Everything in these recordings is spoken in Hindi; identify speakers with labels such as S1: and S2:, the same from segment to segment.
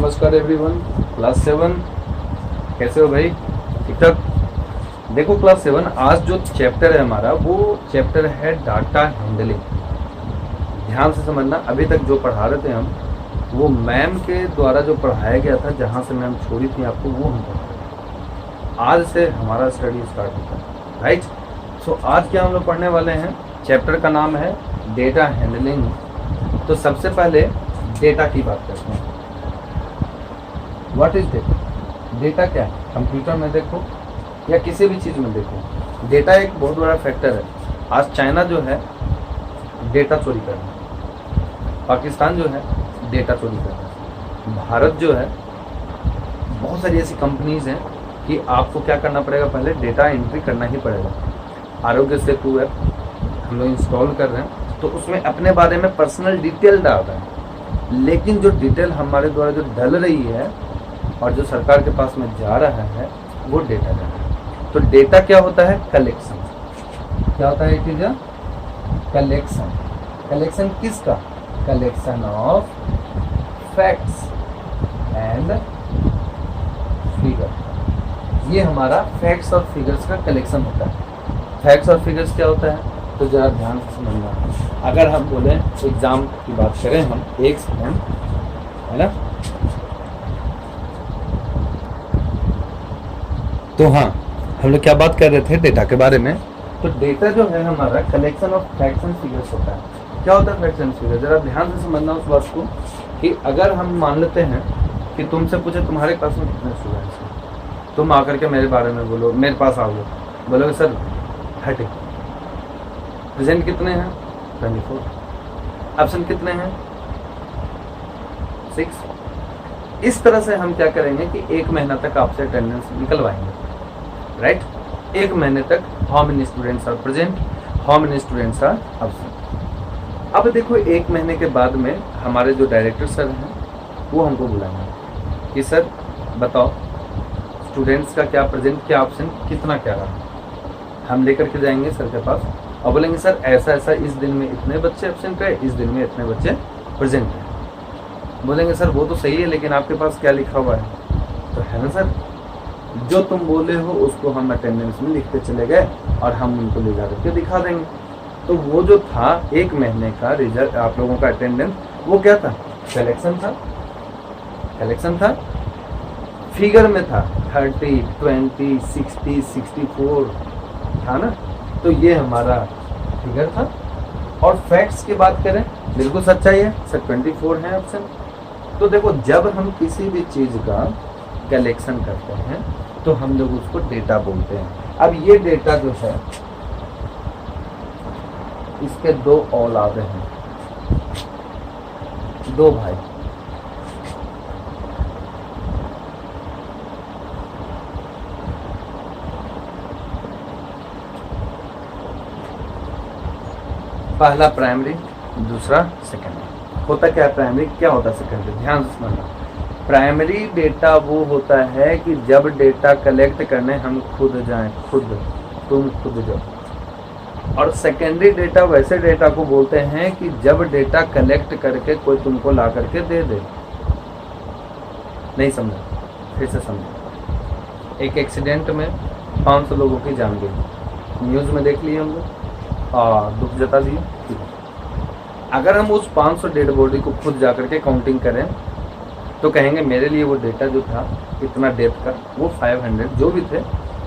S1: नमस्कार एवरीवन। क्लास 7 कैसे हो भाई? ठीक ठाक। देखो क्लास 7 आज जो चैप्टर है हमारा वो चैप्टर है डाटा हैंडलिंग। ध्यान से समझना, अभी तक जो पढ़ा रहे थे हम वो मैम के द्वारा जो पढ़ाया गया था, जहाँ से मैम छोड़ी थी आपको वो हम पढ़ा रहे हैं। आज से हमारा स्टडी स्टार्ट होता है, राइट। सो आज क्या हम लोग पढ़ने वाले हैं, चैप्टर का नाम है डेटा हैंडलिंग। तो सबसे पहले डेटा की बात करते हैं। What is data? डेटा क्या है? कंप्यूटर में देखो या किसी भी चीज़ में देखो, डेटा एक बहुत बड़ा फैक्टर है। आज चाइना जो है डेटा चोरी कर रहा है, पाकिस्तान जो है डेटा चोरी कर रहा है, भारत जो है बहुत सारी ऐसी कंपनीज हैं कि आपको क्या करना पड़ेगा, पहले डेटा एंट्री करना ही पड़ेगा। आरोग्य सेतु ऐप हम लोग इंस्टॉल कर रहे हैं, तो उसमें अपने बारे में पर्सनल डिटेल डाल रहे हैं, लेकिन जो डिटेल हमारे द्वारा जो डल रही है और जो सरकार के पास में जा रहा है वो डेटा जा रहा है। तो डेटा क्या होता है? कलेक्शन। क्या होता है चीज़? कलेक्शन। कलेक्शन किसका? Collection of facts and figure. ये हमारा फैक्ट्स और फिगर्स का कलेक्शन होता है। फैक्ट्स और फिगर्स क्या होता है तो जरा ध्यान से समझना। अगर हम बोले एग्जाम की बात करें, हम एक सेकेंड, है ना, तो हाँ हम लोग क्या बात कर रहे थे डेटा के बारे में। तो डेटा जो है हमारा collection of facts and figures होता है। क्या होता है फैक्ट्स एंड फिगर्स? जरा ध्यान से समझना उस बात को कि अगर हम मान लेते हैं कि तुमसे पूछे तुम्हारे क्लास में कितने स्टूडेंट्स हैं, तुम आकर के मेरे बारे में बोलो, मेरे पास आओगे, बोलोगे सर 30। प्रेजेंट कितने हैं? 24। एब्सेंट कितने हैं? 6। इस तरह से हम क्या करेंगे कि एक महीना तक आपसे अटेंडेंस निकलवाएंगे, राइट। एक महीने तक how many students are present, how many students are absent. अब देखो एक महीने के बाद में हमारे जो डायरेक्टर सर हैं वो हमको बुलाएंगे कि सर बताओ स्टूडेंट्स का क्या प्रेजेंट, क्या एब्सेंट, कितना क्या रहा। हम लेकर के जाएंगे सर के पास और बोलेंगे सर ऐसा ऐसा इस दिन में इतने बच्चे एब्सेंट रहे, इस दिन में इतने बच्चे प्रेजेंट रहे। बोलेंगे सर वो तो सही है लेकिन आपके पास क्या लिखा हुआ है? तो है ना सर, जो तुम बोले हो उसको हम अटेंडेंस में लिखते चले गए और हम उनको ले जा करके दिखा देंगे। तो वो जो था एक महीने का रिजल्ट, आप लोगों का अटेंडेंस, वो क्या था? कलेक्शन था। कलेक्शन था, फिगर में था 30, 20, 60, 64 था ना। तो ये हमारा फिगर था। और फैक्ट्स की बात करें, बिल्कुल सच्चाई है सर 24 है ऑप्शन। तो देखो जब हम किसी भी चीज़ का कलेक्शन करते हैं तो हम लोग उसको डेटा बोलते हैं। अब ये डेटा जो है इसके दो औलादे हैं, दो भाई। पहला प्राइमरी, दूसरा सेकेंडरी। होता क्या है प्राइमरी, क्या होता है सेकेंडरी? ध्यान से समझना। प्राइमरी डेटा वो होता है कि जब डेटा कलेक्ट करने हम खुद जाएं, खुद, तुम खुद जाओ। और सेकेंडरी डेटा वैसे डेटा को बोलते हैं कि जब डेटा कलेक्ट करके कोई तुमको ला करके दे दे। नहीं समझा? फिर से समझो। एक एक्सीडेंट में 500 लोगों की जान गई, न्यूज़ में देख लिए हम लोग, दुख जता दिए, ठीक है। अगर हम उस 500 डेड बॉडी को खुद जाकर के काउंटिंग करें तो कहेंगे मेरे लिए वो डेटा जो था इतना डेथ का, वो 500 जो भी थे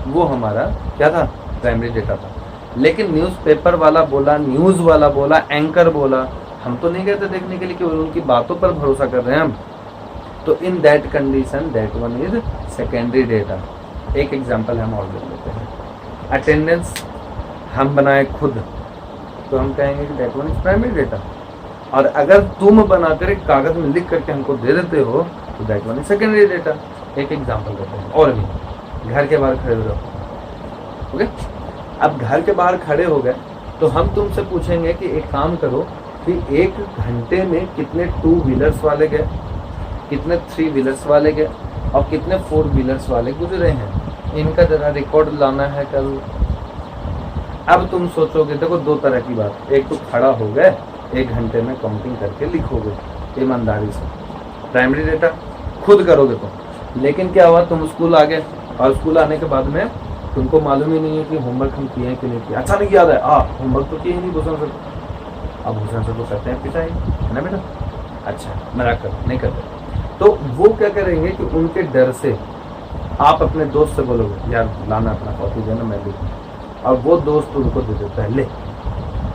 S1: वो हमारा क्या था? प्राइमरी डेटा था। लेकिन न्यूज़पेपर वाला बोला, न्यूज़ वाला बोला, एंकर बोला, हम तो नहीं गए थे देखने के लिए कि उनकी बातों पर भरोसा कर रहे हैं हम। तो in that condition that one is secondary data. एक एग्जाम्पल हम और ले लेते हैं। अटेंडेंस हम बनाए खुद तो हम कहेंगे कि that one is primary data. और अगर तुम बनाकर एक कागज में लिख करके हमको दे देते हो तो that one is secondary data. एक एग्जांपल देते हैं और भी। घर के बाहर खड़े हो जाओ, ओके। अब घर के बाहर खड़े हो गए तो हम तुमसे पूछेंगे कि एक काम करो कि 1 घंटे में कितने 2 व्हीलर्स वाले गए, कितने 3 व्हीलर्स वाले गए और कितने 4 व्हीलर्स वाले गुजरे हैं। इनका जरा रिकॉर्ड लाना है कल। अब तुम सोचोगे, देखो दो तरह की बात, एक तो खड़ा हो गए 1 घंटे में काउंटिंग करके लिखोगे ईमानदारी से, प्राइमरी डेटा। खुद करोगे तो। लेकिन क्या हुआ, तुम स्कूल आ गए और स्कूल आने के बाद में तुमको मालूम ही नहीं है कि होमवर्क हम किए हैं कि नहीं किया। अचानक याद है, होमवर्क तो किए ही नहीं भूषण सर। अब भूषण सर को करते हैं पिटाई, है ना बेटा? अच्छा, मजाक कर, नहीं करते। तो वो क्या करेंगे कि उनके डर से आप अपने दोस्त से बोलोगे यार लाना अपना कॉपी देना, मैं लिखूँ, और वो दोस्त उनको दे देता है, ले।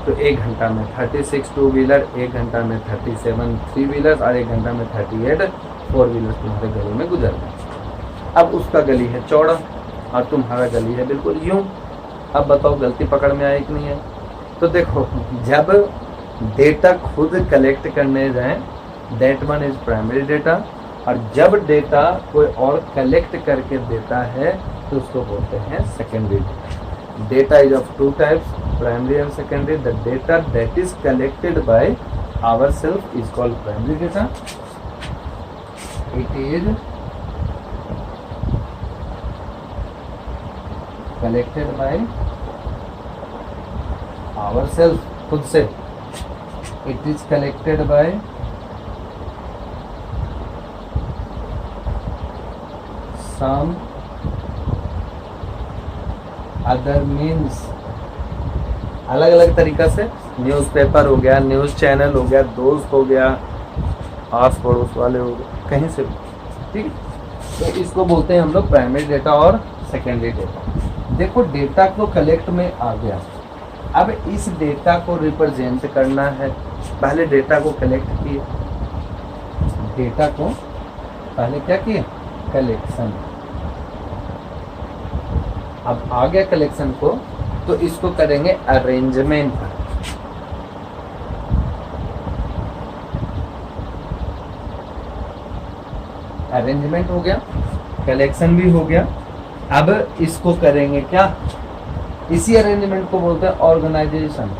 S1: तो 1 घंटा में 36 टू व्हीलर, 1 घंटा में 37 थ्री व्हीलर और 1 घंटा में 38 फोर व्हीलर तुम्हारे गली में गुजर गए। अब उसका गली है चौड़ा और तुम्हारा गली है बिल्कुल यूं। अब बताओ गलती पकड़ में आई कि नहीं है? तो देखो, जब डेटा खुद कलेक्ट करने जाए that one is primary data, और जब डेटा कोई और कलेक्ट करके देता है तो उसको बोलते हैं secondary data. Data is of 2 types, primary and secondary. The data that is collected by ourselves is called primary data. It is collected by ourselves, खुद से। It is collected by some other means, अलग अलग तरीका से। न्यूज़पेपर हो गया, न्यूज़ चैनल हो गया, दोस्त हो गया, आस पड़ोस वाले हो गए, कहीं से भी, ठीक है। तो इसको बोलते हैं हम लोग प्राइमरी डेटा और सेकेंडरी डेटा। देखो डेटा को कलेक्ट में आ गया, अब इस डेटा को रिप्रेजेंट करना है। पहले डेटा को कलेक्ट किए, डेटा को पहले क्या किए, कलेक्शन। अब आ गया कलेक्शन को, तो इसको करेंगे अरेंजमेंट। अरेंजमेंट हो गया, कलेक्शन भी हो गया। अब इसको करेंगे क्या, इसी अरेंजमेंट को बोलते हैं organisation.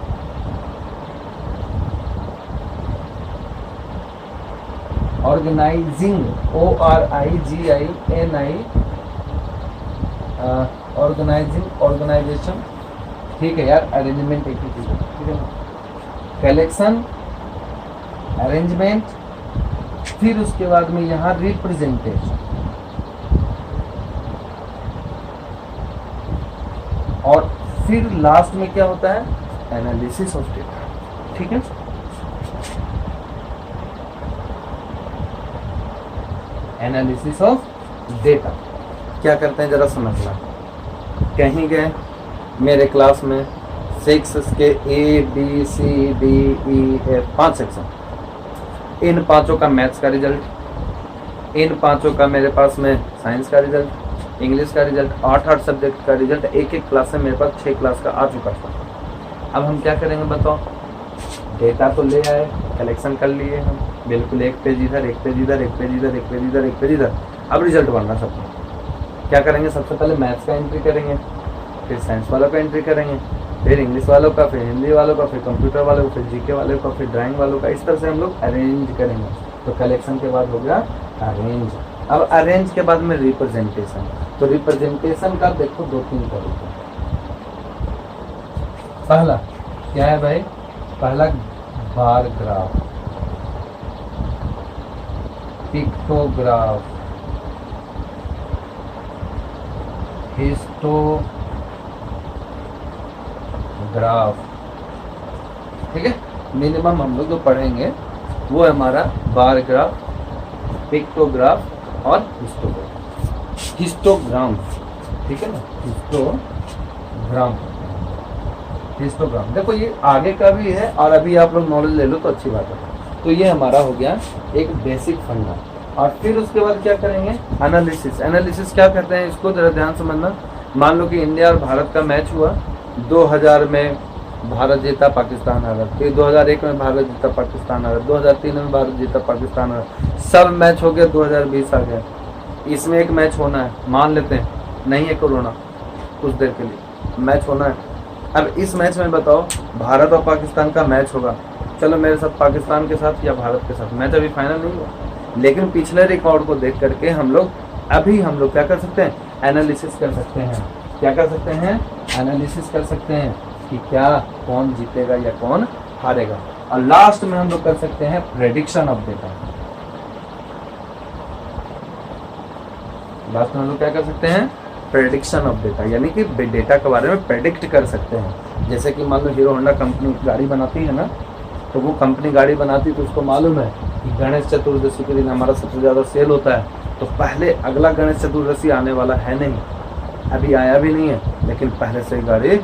S1: Organising, ORIGINI, organising, organisation, ठीक है यार, अरेंजमेंट एक ही चीज है, ठीक है ना। कलेक्शन, अरेंजमेंट, फिर उसके बाद में यहाँ रिप्रेजेंटेशन, और फिर लास्ट में क्या होता है, एनालिसिस ऑफ डेटा, ठीक है। एनालिसिस ऑफ डेटा क्या करते हैं जरा समझना। कहीं गए, मेरे क्लास में 6 के ABCDEF 5 सेक्शन, इन 5 का मैथ्स का रिजल्ट, इन 5 का मेरे पास में साइंस का रिजल्ट, इंग्लिश का रिजल्ट, 8 सब्जेक्ट का रिजल्ट, एक क्लास से मेरे पास 6 क्लास का आ चुका था। अब हम क्या करेंगे बताओ, डेटा तो ले आए, कलेक्शन कर लिए हम, बिल्कुल 1 पेज इधर, 1 पेज इधर, 1 पेज इधर, 1 पेज इधर, 1 पेज इधर। अब रिजल्ट बनना सबको, क्या करेंगे, सबसे पहले मैथ्स का एंट्री करेंगे, फिर साइंस वालों का एंट्री करेंगे, फिर इंग्लिश वालों का, फिर हिंदी वालों का, फिर कंप्यूटर वालों का, फिर जीके वालों का, फिर ड्राइंग वालों का। इस तरह से हम लोग अरेंज करेंगे। तो कलेक्शन के बाद हो गया अरेंज। अब अरेंज के बाद में रिप्रेजेंटेशन। तो रिप्रेजेंटेशन का देखो 2-3 तरीके। पहला क्या है भाई, पहला बार ग्राफ, पिक्टोग्राफ, हिस्टोग्राफ, ठीक है। मिनिमम हम लोग जो पढ़ेंगे वो है हमारा बार ग्राफ, पिक्टोग्राफ और हिस्टोग्राफ, हिस्टोग्राम, ठीक है ना, हिस्टोग्राम, हिस्टोग्राम। देखो ये आगे का भी है और अभी आप लोग नॉलेज ले लो तो अच्छी बात है। तो ये हमारा हो गया एक बेसिक फंडा। और फिर उसके बाद क्या करेंगे, एनालिसिस। एनालिसिस क्या करते हैं, इसको जरा ध्यान समझना। मान लो कि इंडिया और भारत का मैच हुआ, 2000 में भारत जीता, पाकिस्तान हारा, फिर 2001 में भारत जीता, पाकिस्तान हारा, 2003 में भारत जीता, पाकिस्तान हारा, सब मैच हो गया, 2020 आ गया। इसमें एक मैच होना है, मान लेते हैं नहीं है कोरोना, कुछ देर के लिए मैच होना है। अब इस मैच में बताओ, भारत और पाकिस्तान का मैच होगा, चलो मेरे साथ पाकिस्तान के साथ या भारत के साथ, मैच अभी फाइनल नहीं हुआ, लेकिन पिछले रिकॉर्ड को देख करके हम लोग क्या कर सकते हैं, एनालिसिस कर सकते हैं। क्या कर सकते हैं, एनालिसिस कर सकते हैं कि क्या कौन जीतेगा या कौन हारेगा। और लास्ट में हम लोग कर सकते हैं प्रेडिक्शन ऑफ डेटा। लास्ट में हम लोग क्या कर सकते हैं, प्रेडिक्शन ऑफ डेटा, यानी कि डेटा के बारे में प्रेडिक्ट कर सकते हैं। जैसे कि मान लो हीरो होंडा कंपनी गाड़ी बनाती है ना, तो वो कंपनी गाड़ी बनाती है तो उसको मालूम है कि गणेश चतुर्दशी के दिन हमारा सबसे ज़्यादा सेल होता है, तो पहले अगला गणेश चतुर्दशी आने वाला है नहीं, अभी आया भी नहीं है, लेकिन पहले से गाड़ी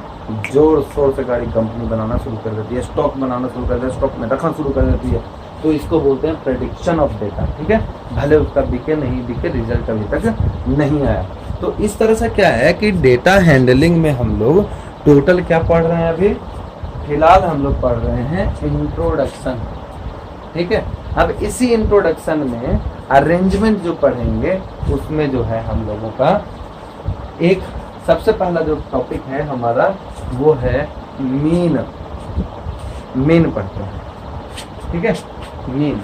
S1: जोर शोर से गाड़ी कंपनी बनाना शुरू कर देती है, स्टॉक बनाना शुरू कर देती है, स्टॉक में रखना शुरू कर देती है। तो इसको बोलते हैं प्रेडिक्शन ऑफ डेटा। ठीक है, भले उसका बिके नहीं बिके, रिजल्ट अभी तक नहीं आया। तो इस तरह से क्या है कि डेटा हैंडलिंग में हम लोग टोटल क्या पढ़ रहे हैं, अभी फिलहाल हम लोग पढ़ रहे हैं इंट्रोडक्शन। ठीक है, अब इसी इंट्रोडक्शन में अरेंजमेंट जो पढ़ेंगे उसमें जो है हम लोगों का एक सबसे पहला जो टॉपिक है हमारा वो है मीन। मीन पढ़ते हैं। ठीक है, मीन,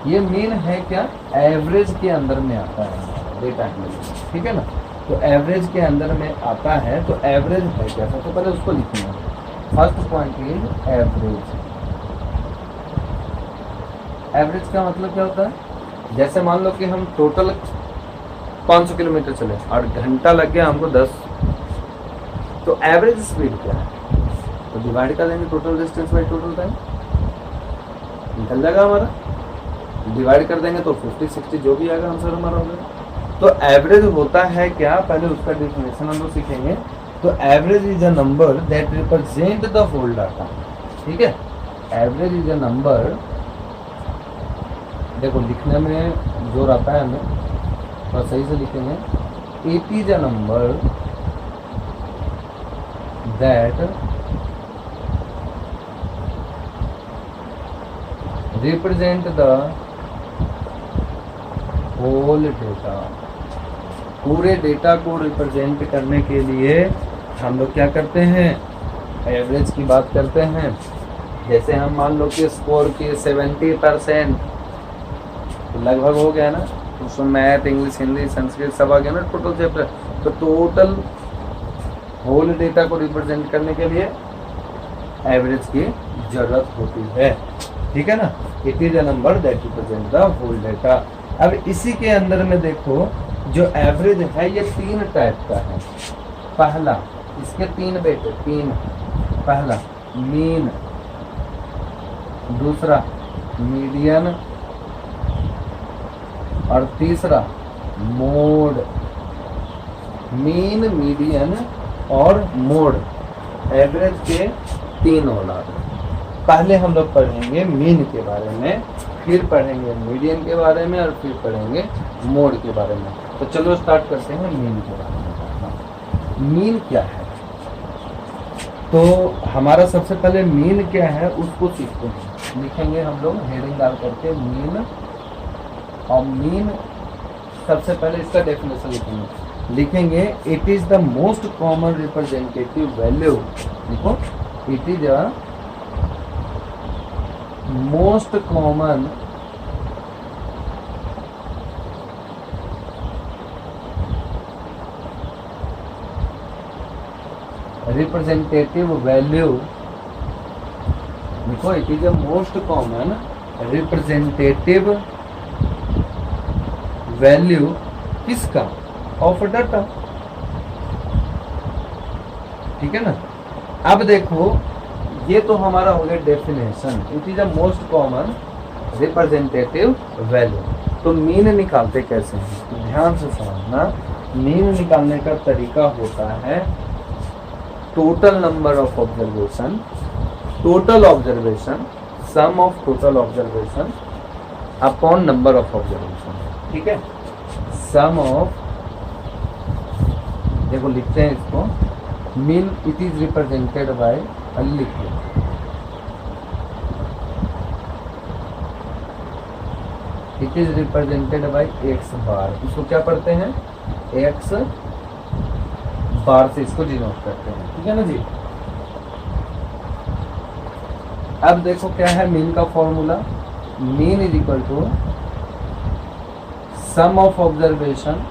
S1: ये मीन है क्या, एवरेज के अंदर में आता है डेटा हैंडलिंग। ठीक है ना, तो एवरेज के अंदर में आता है। तो एवरेज है क्या, सबसे पहले उसको लिखना है। First point is average. Average का मतलब क्या होता है, जैसे मान लो कि हम टोटल 500 किलोमीटर चले और घंटा लग गया हमको 10, तो एवरेज स्पीड क्या है, तो डिवाइड कर देंगे total distance by total time, निकल जाएगा हमारा। डिवाइड कर देंगे तो 50 60 जो भी आएगा आंसर हमारा हो जाएगा। तो एवरेज होता है क्या, पहले उसका डेफिनेशन हम लोग सीखेंगे। तो average is a number that represent the whole data. ठीक है, एवरेज इज अ नंबर, देखो लिखने में जोर आता है हमें, थोड़ा सही से लिखेंगे। It is a number that represent the whole data. पूरे डेटा को रिप्रेजेंट करने के लिए हम लोग क्या करते हैं, एवरेज की बात करते हैं। जैसे हम मान लो कि स्कोर की 70% तो लगभग हो गया ना, उसमें मैथ इंग्लिश हिंदी संस्कृत सब आ गया ना टोटल चैप्टर। तो टोटल होल डेटा को रिप्रेजेंट करने के लिए एवरेज की जरूरत होती है। ठीक है ना, it is a number that represent the whole data. अब इसी के अंदर में देखो जो एवरेज है ये 3 टाइप का है। पहला, इसके 3 बेटे, 3, पहला मीन, दूसरा मीडियन और तीसरा मोड। मीन, मीडियन और मोड, एवरेज के 3 औलाद। पहले हम लोग पढ़ेंगे मीन के बारे में, फिर पढ़ेंगे मीडियन के बारे में और फिर पढ़ेंगे मोड के बारे में। तो चलो स्टार्ट करते हैं मीन के बारे में पढ़ना। मीन क्या है, तो हमारा सबसे पहले मीन क्या है उसको सीखते हैं। लिखेंगे हम लोग हेडिंग डाल करके मीन, और मीन सबसे पहले इसका डेफिनेशन लिखेंगे। It is the most common representative value. देखो, it is a most common representative value. देखो, it is a most common representative value किसका, ऑफ डाटा। ठीक है ना, अब देखो ये तो हमारा हो गया definition. It is a most common representative value. तो मीन निकालते कैसे हैं, तो ध्यान से समझना। मीन निकालने का तरीका होता है total number of observation, total observation, sum of total observation upon number of observation. ठीक है, सम ऑफ, देखो लिखते हैं इसको, mean it is represented by, लिखिए it is represented by X bar. इसको क्या पढ़ते हैं, एक्स बार से इसको डिनोट करते हैं। ठीक है ना जी। अब देखो क्या है मीन का formula, mean is equal to sum of observation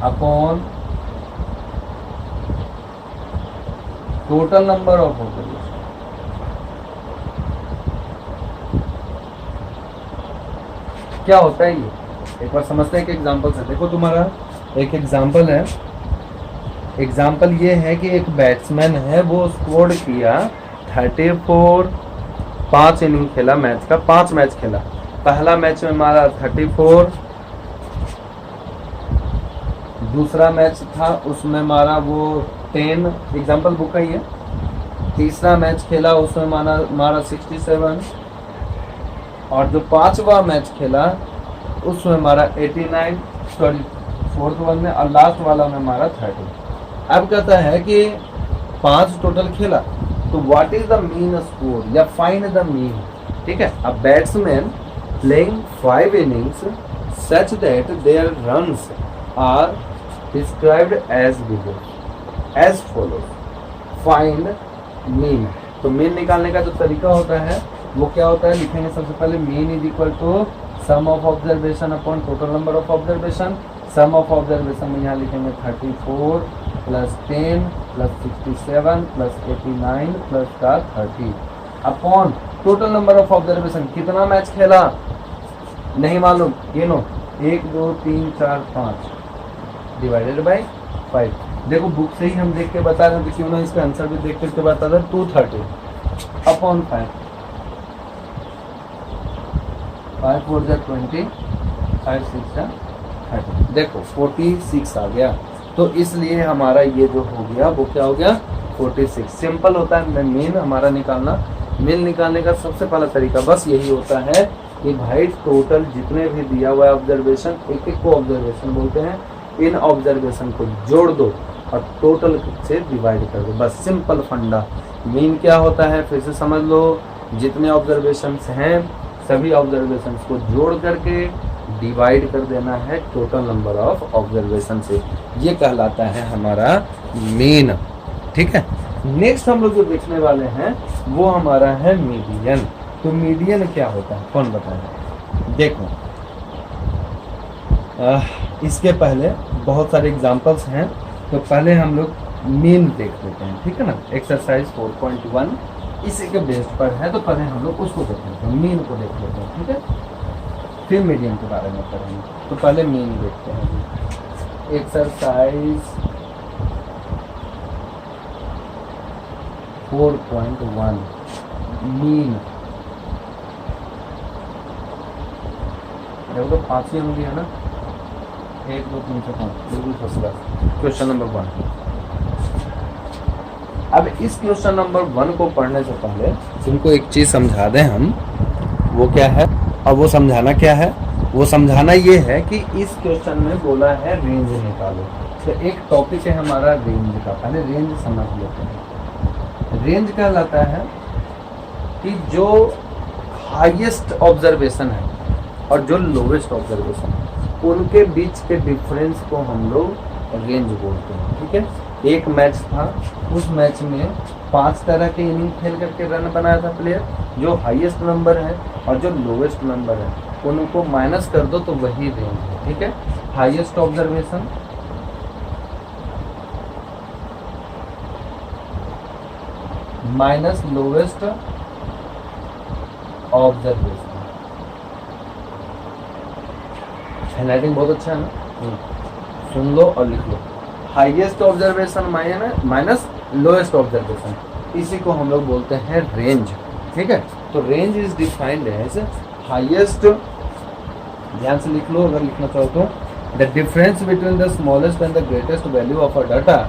S1: upon total number of observation. क्या होता है ये एक बार समझते हैं कि एग्जाम्पल से। देखो तुम्हारा एक एग्जाम्पल है, एग्जाम्पल ये है कि एक बैट्समैन है, वो स्कोर किया 34, 5 इनिंग खेला मैच का, 5 मैच खेला। पहला मैच में मारा 34, दूसरा मैच था उसमें मारा वो 10, एग्जाम्पल बुक का ही है। तीसरा मैच खेला उसमें मारा 67, और जो 5वां मैच खेला उसमें मारा 89, सॉरी 4th वन में, और लास्ट वाला में मारा 30। अब कहता है कि 5 टोटल खेला, तो what is the mean score या फाइंड द मीन। ठीक है, अब batsman playing 5 innings such that their runs are described as below, as follows, find mean। तो मीन निकालने का जो तरीका होता है वो क्या होता है, लिखेंगे सबसे पहले mean is equal to sum of observation upon total number of observation. Sum of observation में यहाँ लिखेंगे 34 प्लस 10 प्लस 67 प्लस 89 प्लस का 30 upon total number of observation. कितना मैच खेला नहीं मालूम, गिनो 1 2 3 4 5 डिवाइडेड बाई 5। देखो बुक से ही हम देख के बता रहे हैं, क्यों ना इसका आंसर भी देख करके बता दें। 230 अपॉन 5 4 जा 20, 5 6 जा 30। देखो 46 आ गया, तो इसलिए हमारा ये जो हो गया वो क्या हो गया 46। सिंपल होता है मीन हमारा निकालना। मीन निकालने का सबसे पहला तरीका बस यही होता है कि भाई टोटल जितने भी दिया हुआ है ऑब्जर्वेशन, एक एक को ऑब्जर्वेशन बोलते हैं, इन ऑब्जर्वेशन को जोड़ दो और टोटल से डिवाइड कर दो, बस सिंपल फंडा। मीन क्या होता है फिर से समझ लो, जितने ऑब्जर्वेशंस हैं सभी ऑब्जर्वेशंस को जोड़ करके डिवाइड कर देना है टोटल नंबर ऑफ ऑब्जर्वेशन से, ये कहलाता है हमारा मीन। ठीक है, नेक्स्ट हम लोग जो देखने वाले हैं वो हमारा है मीडियन। तो मीडियन क्या होता है कौन बताएगा। देखो इसके पहले बहुत सारे एग्जांपल्स हैं, तो पहले हम लोग मीन देख लेते हैं। ठीक है ना, एक्सरसाइज 4.1 इसी के बेस पर है, तो पहले हम लोग उसको देख लेते हैं, मीन को देख लेते हैं। ठीक है, फिर मीडियन के बारे में पढ़ेंगे। तो पहले मीन देखते हैं। Exercise 4.1 mean. देखो 5 ही होंगी है ना, 1 2 3 4 5, बिल्कुल फर्स्ट क्लास। Question number 1। अब इस क्वेश्चन नंबर 1 को पढ़ने से पहले तुमको एक चीज समझा दें हम, वो क्या है। और वो समझाना क्या है, वो समझाना ये है कि इस क्वेश्चन में बोला है रेंज निकालो। तो एक टॉपिक है हमारा रेंज का, पहले रेंज समझ लेते हैं। रेंज कहलाता है कि जो हाईएस्ट ऑब्जर्वेशन है और जो लोवेस्ट ऑब्जर्वेशन है उनके बीच के डिफरेंस को हम लोग रेंज बोलते हैं। ठीक है, एक मैच था, उस मैच में 5 तरह के इनिंग खेल करके रन बनाया था प्लेयर, जो हाईएस्ट नंबर है और जो लोवेस्ट नंबर है उनको माइनस कर दो तो वही रेंज है। ठीक है, highest observation minus lowest observation. Handwriting बहुत अच्छा है ना, सुन लो और लिख लो। Highest observation minus lowest observation, इसी को हम लोग बोलते हैं रेंज। ठीक है, तो range is defined as highest, ध्यान से लिख लो अगर लिखना चाहो तो, the difference between the smallest and the greatest value of a data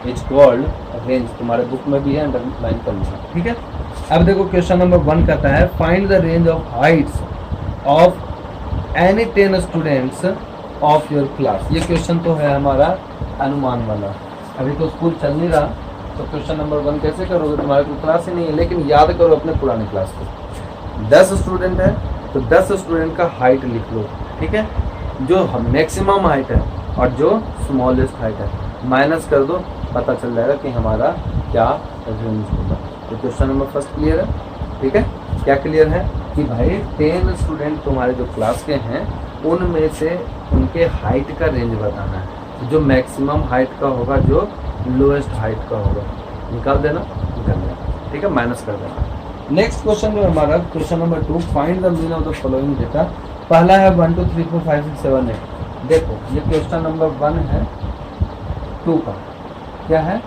S1: is called range. तुम्हारे बुक में भी है, अंडरलाइन कर लो। ठीक है, अब देखो क्वेश्चन नंबर 1 कहता है find the range of Heights of any 10 students of your class. ये क्वेश्चन तो है हमारा अनुमान वाला, अभी तो स्कूल चल नहीं रहा, तो क्वेश्चन नंबर 1 कैसे करोगे, तुम्हारे को क्लास ही नहीं है। लेकिन याद करो अपने पुराने क्लास को, 10 स्टूडेंट है तो 10 स्टूडेंट का हाइट लिख लो। ठीक है, जो मैक्सिमम हाइट है और जो स्मॉलेस्ट हाइट है माइनस कर दो, पता चल जाएगा कि हमारा क्या रेंज होगा। तो क्वेश्चन नंबर 1 क्लियर है। ठीक है, क्या क्लियर है कि भाई 10 स्टूडेंट तुम्हारे जो क्लास के हैं उनमें से उनके हाइट का रेंज बताना है, जो मैक्सिमम हाइट का होगा जो लोएस्ट हाइट का होगा निकाल देना, ठीक है, माइनस कर देना। नेक्स्ट क्वेश्चन जो हमारा question number 2, find the mean of the following data पहला है 1 2 3 4 5 6 7 8। देखो ये क्वेश्चन नंबर 1 है 2 का, क्या है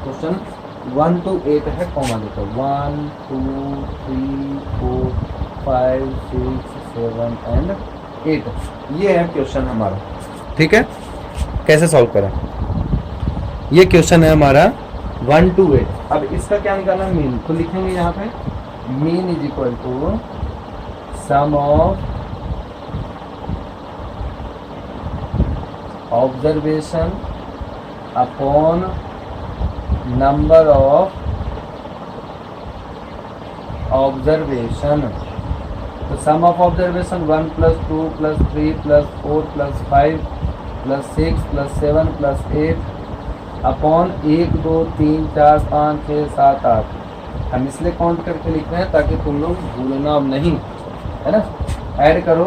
S1: क्वेश्चन 1 to 8 है, कॉमा देखो 1 2 3 4 5 6 7 एंड 8। ये है क्वेश्चन हमारा, ठीक है। कैसे सॉल्व करें, ये क्वेश्चन है हमारा 1 to 8। अब इसका क्या निकालना है, मीन। तो लिखेंगे यहाँ पे mean is equal to sum of observation upon number of observation. तो सम ऑफ ऑब्जर्वेशन 1 + 2 + 3 + 4 + 5 + 6 + 7 + 8 अपॉन 1 2 3 4 5 6 7 8। हम इसलिए काउंट करके लिख रहे हैं ताकि तुम लोग भूलना नहीं, है ना। ऐड करो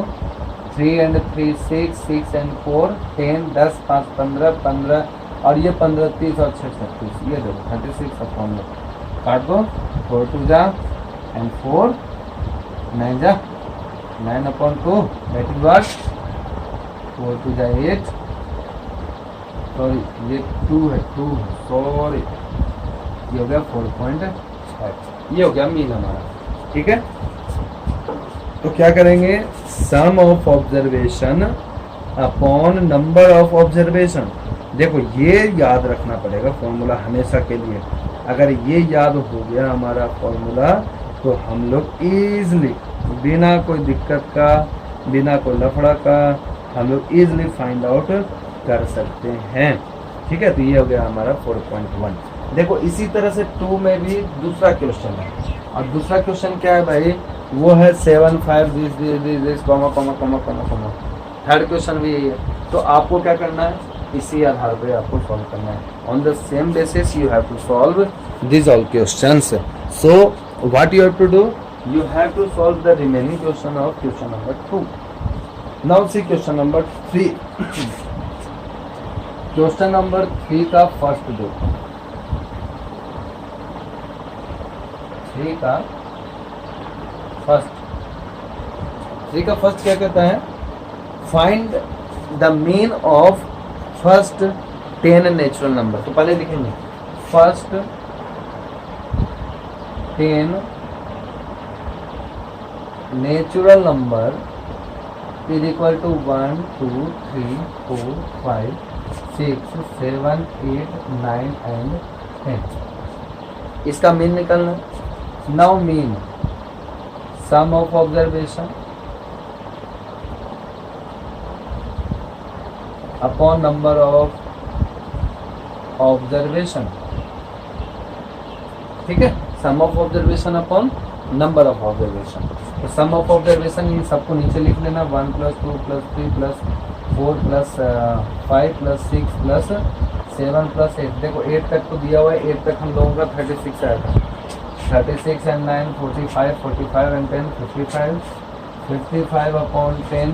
S1: 3 and 3 6 6 and 4 10 10 5 15 15 और ये 15 30 और 6 36। ये देखो 36 अपॉन काट दो 4 2 जा एंड 4 9 जा 9 अपॉन 2 दैट इज व्हाट 4 2 जा 8। सॉरी ये 2 है सॉरी, ये हो गया 4.5। ये हो गया मीन हमारा, ठीक है। तो क्या करेंगे, sum of observation upon number of observation. देखो ये याद रखना पड़ेगा फॉर्मूला हमेशा के लिए। अगर ये याद हो गया हमारा फॉर्मूला तो हम लोग इजली बिना कोई दिक्कत का, बिना कोई लफड़ा का हम लोग इजली फाइंड आउट कर सकते हैं, ठीक है। तो ये हो गया हमारा 4.1। देखो इसी तरह से 2 में भी दूसरा क्वेश्चन है, और दूसरा क्वेश्चन क्या है भाई, वो है 7 5 this comma comma comma comma comma. Third question भी यही है। तो आपको क्या करना है, इसी आधार पे आपको सॉल्व करना है। On the same basis you have to solve this all questions. So what you have to do, you have to solve the remaining question of question number 2। Now see question number 3। Question number 3 का फर्स्ट देखो, 3 का फर्स्ट क्या कहता है, find the mean of first 10 natural number. तो पहले लिखेंगे first 10 natural number is equal to 1 2 3 4 5 6 7 8 9 and 10। इसका मीन निकालना। Now mean sum of observation upon number of observation, ठीक है। Sum of observation upon number of observation. तो सम ऑफ ऑब्जर्वेशन ये सबको नीचे लिख लेना, 1 + 2 + 3 + 4 + 5 + 6 + 7 + 8। देखो 8 तक तो दिया हुआ है, 8 तक हम लोगों का 36 आया था। 36 and 9 45 45 and 10 55 upon 10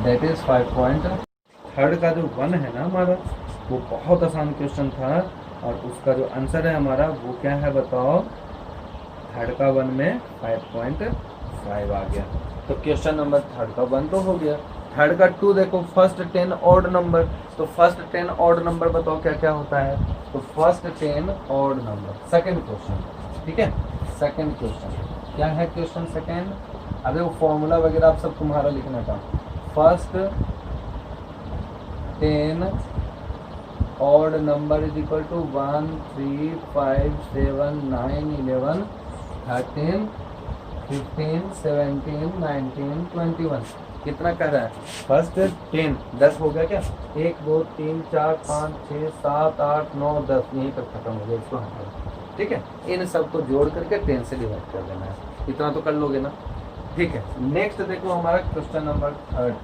S1: that is 5. Third का जो 1 है ना हमारा, वो बहुत आसान क्वेश्चन था, और उसका जो आंसर है हमारा वो क्या है बताओ। थर्ड का 1 में 5.5 आ गया। तो क्वेश्चन नंबर थर्ड का 1 तो हो गया। थर्ड का 2 देखो, फर्स्ट 10 ऑड नंबर। तो फर्स्ट 10 ऑड नंबर बताओ क्या क्या होता है। तो first 10 odd number, second question, ठीक है। सेकंड क्वेश्चन क्या है, क्वेश्चन सेकंड। अबे वो फॉर्मूला वगैरह आप सब तुम्हारा लिखना था। First 10 odd number is equal to 1 3 5 7 9 11 13 15 17 19 21। कितना कर रहा है, फर्स्ट 10 10 हो गया क्या, 1 2 3 4 5 6 7 8 9 10, यहीं पर खत्म हो गया। इसको हटाओ, ठीक है। इन सब को जोड़ करके 10 से डिवाइड कर देना है। इतना तो कर लोगे ना, ठीक है। नेक्स्ट देखो हमारा क्वेश्चन नंबर थर्ड,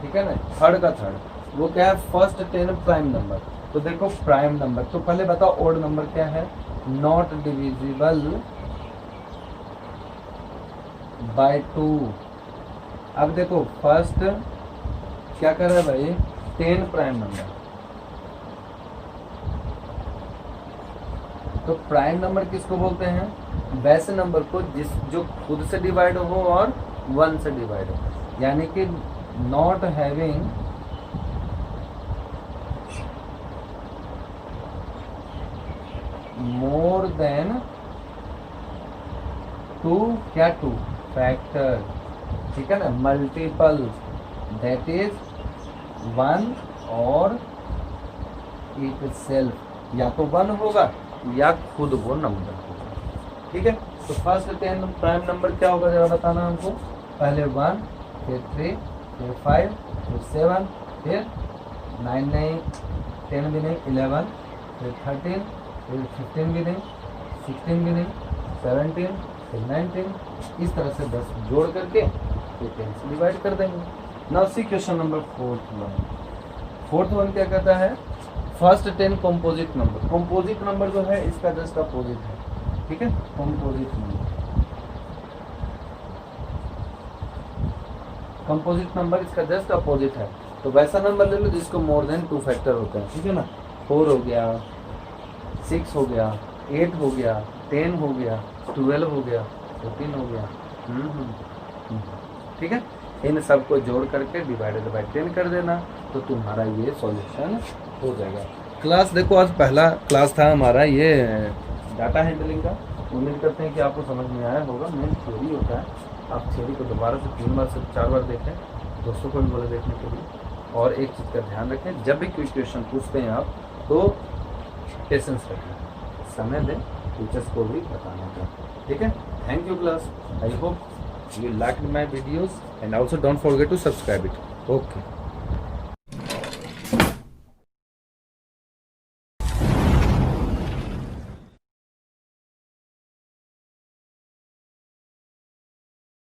S1: ठीक है ना। थर्ड का थर्ड वो क्या है, फर्स्ट 10 प्राइम नंबर। तो देखो प्राइम नंबर, तो पहले बताओ ऑड नंबर क्या है, नॉट डिविजिबल बाय 2। अब देखो फर्स्ट क्या कर रहा है भाई, 10 प्राइम नंबर। तो प्राइम नंबर किसको बोलते हैं, वैसे नंबर को जो खुद से डिवाइड हो और 1 से डिवाइड हो, यानी कि not having more than 2 factor, ठीक है ना, मल्टीपल, दैट इज 1 और इट सेल्फ, या तो 1 होगा या खुद वो नंबर होगा, ठीक है। तो फर्स्ट 10 प्राइम नंबर क्या होगा जरा बताना हमको। पहले 1, फिर 3, फिर 5, फिर 7, फिर 9 नहीं, 10 भी नहीं, 11, फिर 13, फिर 15 भी नहीं, 16 भी नहीं, 17, फिर 19, इस तरह से 10 जोड़ करके फिर 10 से डिवाइड कर देंगे। Now see question number 4th one क्या कहता है, first 10 composite number. Composite number जो है इसका जस्ट अपोजिट है, ठीक है, कंपोजिट नंबर। कंपोजिट नंबर इसका जस्ट अपोजिट है, तो वैसा नंबर ले लो जिसको मोर देन 2 फैक्टर होते हैं, ठीक है ना। 4 हो गया, 6 हो गया, 8 हो गया, 10 हो गया, 12 हो गया, 14 हो गया, ठीक है। इन सबको जोड़ करके डिवाइडेड बाय 10 कर देना, तो तुम्हारा ये सॉल्यूशन हो जाएगा। क्लास देखो, आज पहला क्लास था हमारा ये डाटा हैंडलिंग का। उम्मीद करते हैं कि आपको समझ में आया होगा। मेन थ्योरी होता है, आप थ्योरी को दोबारा से 3 बार से 4 बार देखें, दोस्तों को भी बोले देखने के लिए। और एक चीज़ का ध्यान रखें, जब भी कोई क्वेश्चन पूछते हैं आप तो पेशेंस रखें, समय दें टीचर्स को भी बताने का, ठीक है। Thank you class, I hope you liked my videos and also don't forget to subscribe it. Okay.